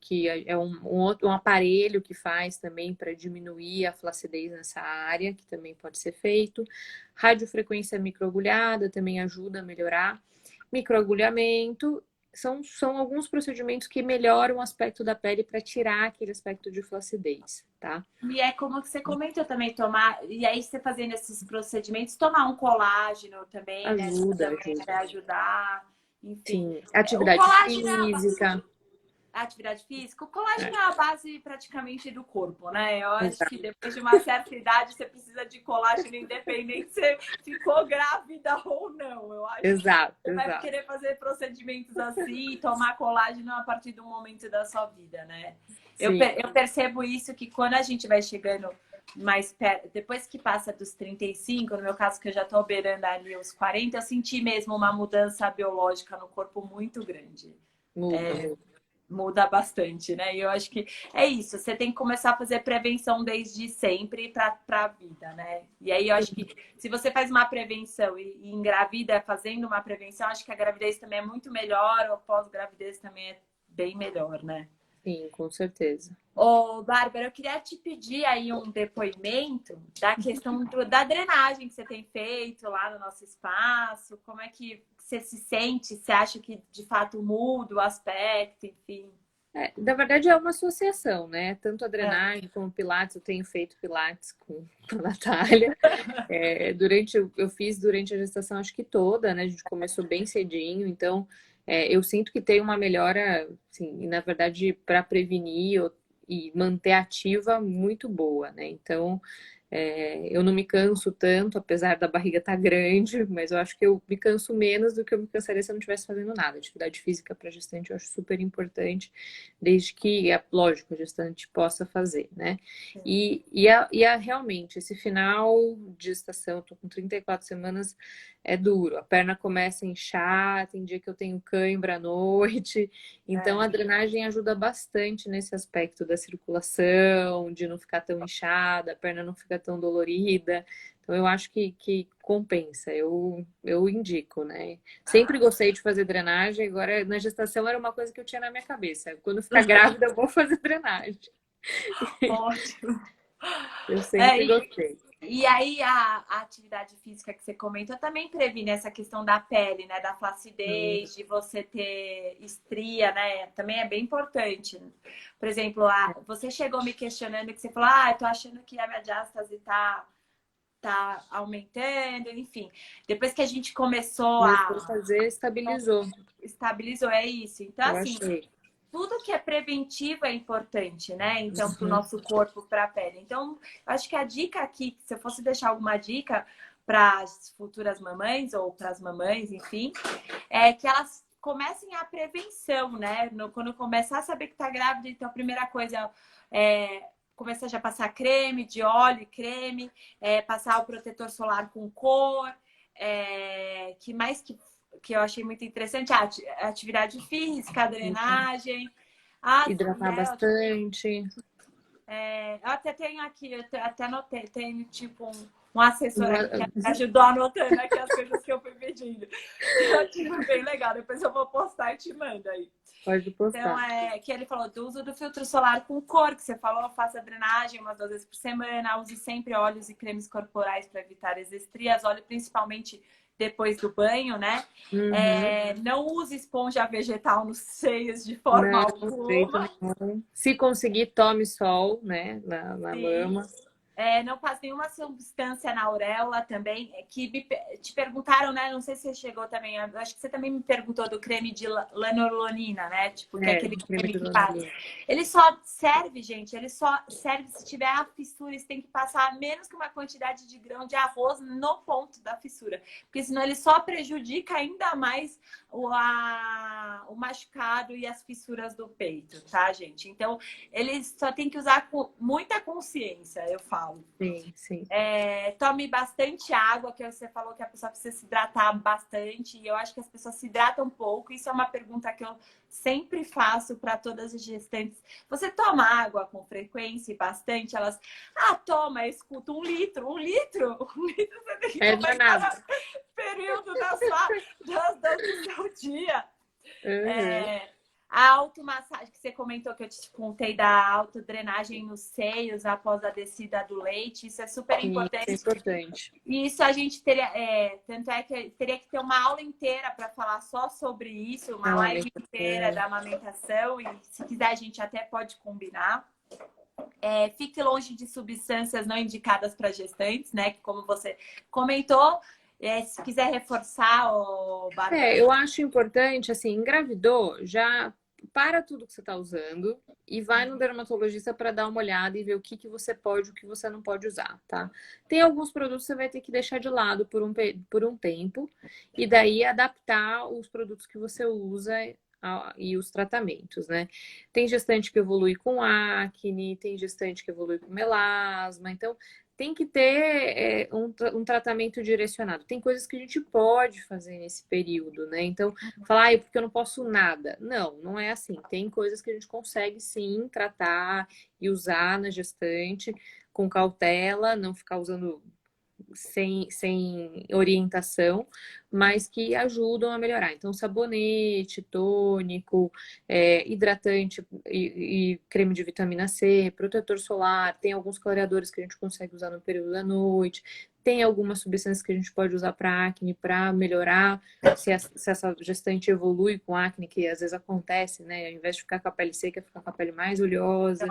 é um aparelho que faz também para diminuir a flacidez nessa área, que também pode ser feito. Radiofrequência microagulhada também ajuda a melhorar. Microagulhamento são alguns procedimentos que melhoram o aspecto da pele para tirar aquele aspecto de flacidez, tá? E é como que você comentou também, tomar. E aí, você fazendo esses procedimentos, tomar um colágeno também, né? Ajuda, Também ajuda. vai ajudar. Enfim. Sim, O atividade colágeno é física. a atividade física. O colágeno É, é a base praticamente do corpo, né? Eu acho que exato, depois de uma certa idade você precisa de colágeno, independente se você ficou grávida ou não. Eu acho que exato, você vai exato. querer fazer procedimentos assim, tomar colágeno a partir do momento da sua vida, né? Sim, Eu percebo isso que quando a gente vai chegando mais perto, depois que passa dos 35, no meu caso, que eu já tô beirando ali os 40, eu senti mesmo uma mudança biológica no corpo muito grande. muda, muda. Muda bastante, né? E eu acho que é isso. Você tem que começar a fazer prevenção desde sempre para a vida, né? E aí eu acho que se você faz uma prevenção e engravida fazendo uma prevenção, acho que a gravidez também é muito melhor, ou pós-gravidez também é bem melhor, né? Sim, com certeza. Ô, Bárbara, eu queria te pedir aí um depoimento da questão da drenagem que você tem feito lá no nosso espaço. Como é que você se sente? Você acha que de fato muda o aspecto, enfim? Na verdade, é uma associação, né? Tanto a É. drenagem como o Pilates, eu tenho feito Pilates com a Natália. Eu fiz durante a gestação, acho que toda, né? A gente começou bem cedinho, então eu sinto que tem uma melhora, assim, e na verdade, para prevenir e manter ativa muito boa, né? Então, eu não me canso tanto, apesar da barriga estar grande, mas eu acho que eu me canso menos do que eu me cansaria se eu não estivesse fazendo nada. Atividade física para gestante eu acho super importante, desde que, lógico, a gestante possa fazer, né? Realmente, esse final de gestação, eu tô com 34 semanas, é duro. A perna começa a inchar, tem dia que eu tenho cãibra à noite. Então, a É. drenagem ajuda bastante nesse aspecto da circulação, de não ficar tão inchada, a perna não fica tão dolorida. Então, eu acho que compensa. Eu indico, né? Sempre gostei de fazer drenagem, agora na gestação era uma coisa que eu tinha na minha cabeça. Quando ficar grávida, eu vou fazer drenagem. Ótimo. Eu É, sempre gostei. e aí a atividade física que você comentou também previne essa questão da pele, né? Da flacidez, de você ter estria, né? Também é bem importante. Por exemplo, você chegou me questionando que você falou, eu tô achando que a minha diástase tá aumentando, enfim. Depois que a gente começou Começou a fazer, estabilizou. estabilizou, é isso. Então, Eu assim, achei. tudo que é preventivo é importante, né? Então, para o Uhum. nosso corpo, para a pele. Então, eu acho que a dica aqui, se eu fosse deixar alguma dica para as futuras mamães ou para as mamães, enfim, é que elas comecem a prevenção, né? Quando começar a saber que está grávida, então a primeira coisa é começar já a passar creme de óleo e creme, passar o protetor solar com cor, que mais que eu achei muito interessante, a atividade física, a drenagem. Hidratar bastante. Eu até tenho aqui, eu até anotei, tenho tipo um assessor aqui que me ajudou anotando aqui as coisas que eu fui pedindo. Eu tive bem legal, depois eu vou postar e te mando aí. Pode Então, postar. que ele falou do uso do filtro solar com cor, que você falou, faça a drenagem umas 2 vezes por semana, use sempre óleos e cremes corporais para evitar as estrias, óleo principalmente depois do banho, né? Uhum. Não use esponja vegetal nos seios de forma Não, jeito alguma. nenhum. Se conseguir, tome sol, né, na Sim. mama. Não faz nenhuma substância na auréola também. Te perguntaram, né? Não sei se você chegou também. Acho que você também me perguntou do creme de lanolina, né? Tipo, que é aquele Creme creme de que faz. lanolina. Ele só serve, gente. Ele só serve se tiver a fissura. Você tem que passar menos que uma quantidade de grão de arroz no ponto da fissura. Porque senão ele só prejudica ainda mais o machucado e as fissuras do peito, tá, gente? Então, ele só tem que usar com muita consciência, eu falo. Sim, sim. Tome bastante água, que você falou que a pessoa precisa se hidratar bastante, e eu acho que as pessoas se hidratam pouco. Isso é uma pergunta que eu sempre faço para todas as gestantes. Você toma água com frequência e bastante? Elas, toma, escuta, 1 litro, 1 litro, 1 litro você tem que Não tomar é em cada nada. período do seu dia. Uhum. A automassagem que você comentou, que eu te contei da autodrenagem nos seios após a descida do leite, isso é super Sim, isso é importante. importante. E isso a gente teria, tanto é que teria que ter uma aula inteira para falar só sobre isso, uma live inteira da amamentação, e se quiser a gente até pode combinar. Fique longe de substâncias não indicadas para gestantes, né? Que como você comentou, se quiser reforçar, Bárbara. Eu acho importante, assim, engravidou, já para tudo que você está usando e vai no dermatologista para dar uma olhada e ver o que você pode e o que você não pode usar, tá? Tem alguns produtos que você vai ter que deixar de lado por um tempo e daí adaptar os produtos que você usa e os tratamentos, né? Tem gestante que evolui com acne, tem gestante que evolui com melasma, então tem que ter um tratamento direcionado. Tem coisas que a gente pode fazer nesse período, né? Então, falar, porque eu não posso nada. Não, não é assim. Tem coisas que a gente consegue sim tratar e usar na gestante com cautela, não ficar usando sem orientação, mas que ajudam a melhorar. Então, sabonete, tônico, hidratante e creme de vitamina C, protetor solar, tem alguns clareadores que a gente consegue usar no período da noite, tem algumas substâncias que a gente pode usar para acne, para melhorar, se essa gestante evolui com acne, que às vezes acontece, né? Ao invés de ficar com a pele seca, ficar com a pele mais oleosa,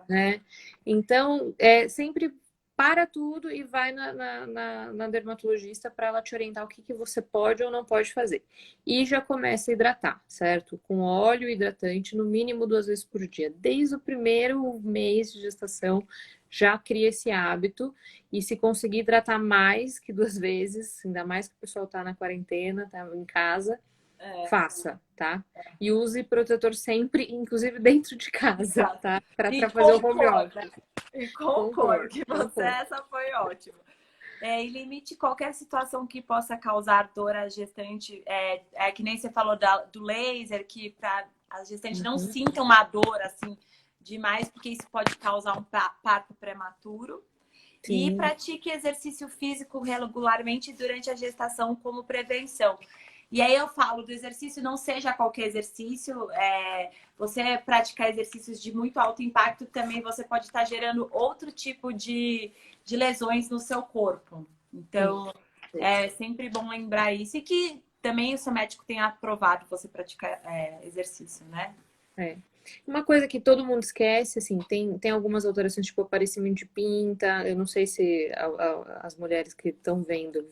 né? Então, sempre para tudo e vai na dermatologista para ela te orientar o que você pode ou não pode fazer. E já começa a hidratar, certo? Com óleo hidratante, no mínimo 2 vezes por dia. Desde o primeiro mês de gestação, já cria esse hábito. E se conseguir hidratar mais que 2 vezes, ainda mais que o pessoal tá na quarentena, tá em casa, faça, tá? E use protetor sempre, inclusive dentro de casa, tá? Para fazer o home office. E concordo que essa foi ótima. E limite qualquer situação que possa causar dor à gestante. Que nem você falou do laser, que para a gestante não sinta uma dor assim demais, porque isso pode causar um parto prematuro. Sim. E pratique exercício físico regularmente durante a gestação como prevenção. E aí eu falo do exercício, não seja qualquer exercício. Você praticar exercícios de muito alto impacto, também você pode estar gerando outro tipo de lesões no seu corpo. Então, é sempre bom lembrar isso. E que também o seu médico tenha aprovado você praticar exercício, né? Uma coisa que todo mundo esquece, assim, tem algumas alterações, tipo aparecimento de pinta. Eu não sei se as mulheres que estão vendo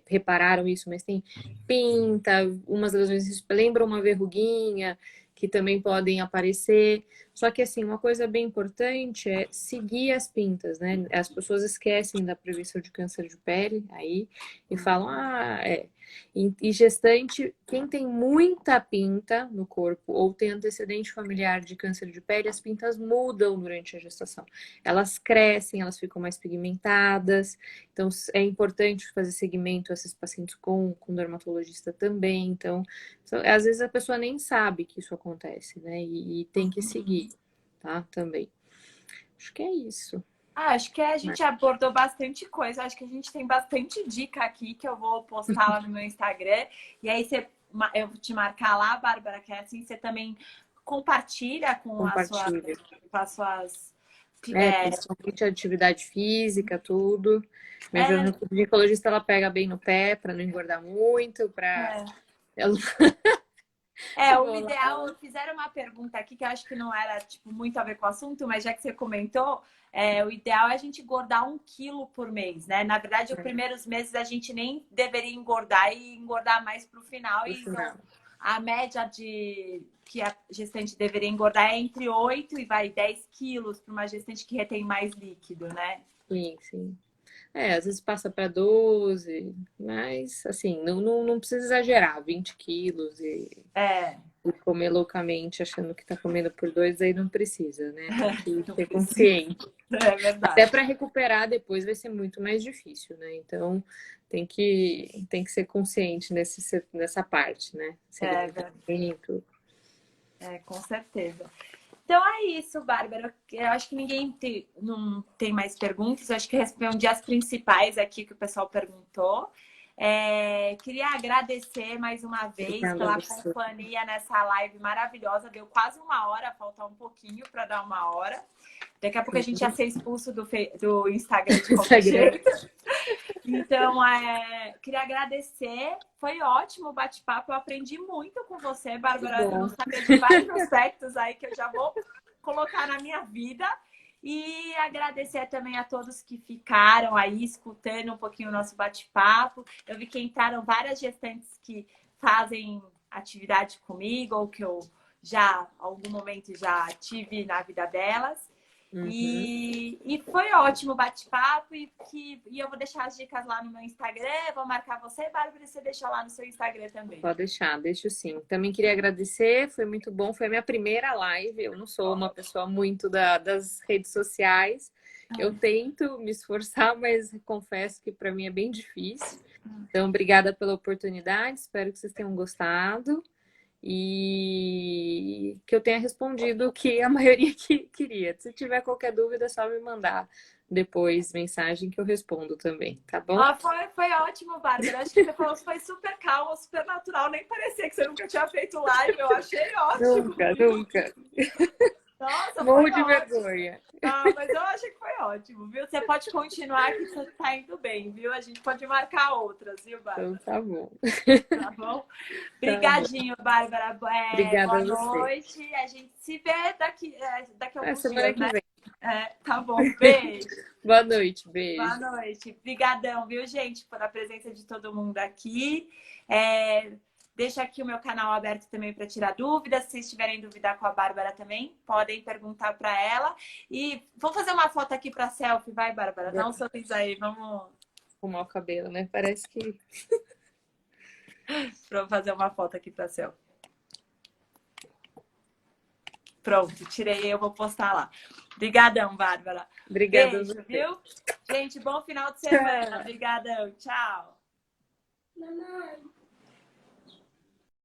repararam isso, mas tem pinta, umas das vezes lembram uma verruguinha que também podem aparecer. Só que assim, uma coisa bem importante é seguir as pintas, né? As pessoas esquecem da prevenção de câncer de pele aí e falam, E gestante, quem tem muita pinta no corpo ou tem antecedente familiar de câncer de pele, as pintas mudam durante a gestação. Elas crescem, elas ficam mais pigmentadas. Então, é importante fazer segmento a esses pacientes com dermatologista também. Então, às vezes a pessoa nem sabe que isso acontece, né? E tem que seguir, tá? Também. Acho que é isso. Acho que a gente abordou bastante coisa. Acho que a gente tem bastante dica aqui que eu vou postar lá no meu Instagram. E aí eu vou te marcar lá, Bárbara, que é assim você também compartilha Compartilha. com as suas. Principalmente a atividade física, tudo. Minha É, ginecologista, ela pega bem no pé para não engordar muito, para é. ela... O ideal, fizeram uma pergunta aqui que eu acho que não era tipo, muito a ver com o assunto, mas já que você comentou, o ideal é a gente engordar 1 quilo por mês, né? Na verdade, os primeiros meses a gente nem deveria engordar e engordar mais para o final. Então, a média que a gestante deveria engordar é entre 8 e 10 quilos para uma gestante que retém mais líquido, né? Sim, sim. Às vezes passa para 12, mas assim, não precisa exagerar, 20 quilos e comer loucamente achando que tá comendo por 2, aí não precisa, né? Tem que ser consciente. É verdade. Até para recuperar depois vai ser muito mais difícil, né? Então tem que ser consciente nessa parte, né? Com certeza. Então é isso, Bárbara. Eu acho que não tem mais perguntas. Eu acho que eu respondi as principais aqui que o pessoal perguntou. Queria agradecer mais uma vez pela companhia nessa live maravilhosa. Deu quase 1 hora, falta um pouquinho para dar 1 hora. Daqui a pouco a gente ia ser expulso do Instagram de qualquer jeito. Então, queria agradecer. Foi ótimo o bate-papo. Eu aprendi muito com você, Bárbara. Eu não sabia de vários aspectos aí que eu já vou colocar na minha vida. E agradecer também a todos que ficaram aí escutando um pouquinho o nosso bate-papo. Eu vi que entraram várias gestantes que fazem atividade comigo ou que eu já, em algum momento, já tive na vida delas. E foi ótimo o bate-papo e eu vou deixar as dicas lá no meu Instagram, vou marcar você, Bárbara, e você deixa lá no seu Instagram também. Pode deixar, deixo sim. Também queria agradecer, foi muito bom, foi a minha primeira live, eu não sou uma pessoa muito das redes sociais, eu tento me esforçar, mas confesso que para mim é bem difícil. Então, obrigada pela oportunidade, espero que vocês tenham gostado. E que eu tenha respondido o que a maioria queria. Se tiver qualquer dúvida, é só me mandar depois mensagem que eu respondo também, tá bom? Foi ótimo, Bárbara. Acho que você falou que foi super calmo, super natural. Nem parecia que você nunca tinha feito live. Eu achei ótimo. Nunca. Nossa, morro de vergonha. Mas eu achei que foi ótimo, viu? Você pode continuar que você tá indo bem, viu? A gente pode marcar outras, viu, Bárbara? Então tá bom. Tá bom? Obrigadinho, Bárbara. Obrigada boa noite. A gente se vê daqui a alguns semana dias, que vem. Tá bom. Beijo. Boa noite, beijo. Boa noite. Obrigadão, viu, gente, por a presença de todo mundo aqui. Deixa aqui o meu canal aberto também para tirar dúvidas. Se vocês tiverem dúvida com a Bárbara também, podem perguntar para ela. E vamos fazer uma foto aqui para selfie, vai, Bárbara? Dá um sorriso aí, vamos arrumar o cabelo, né? Parece que... Vamos fazer uma foto aqui para selfie. Pronto, tirei, eu vou postar lá. Obrigadão, Bárbara. Obrigada. Beijo, viu? Gente, bom final de semana. Obrigadão. Tchau. Mamãe.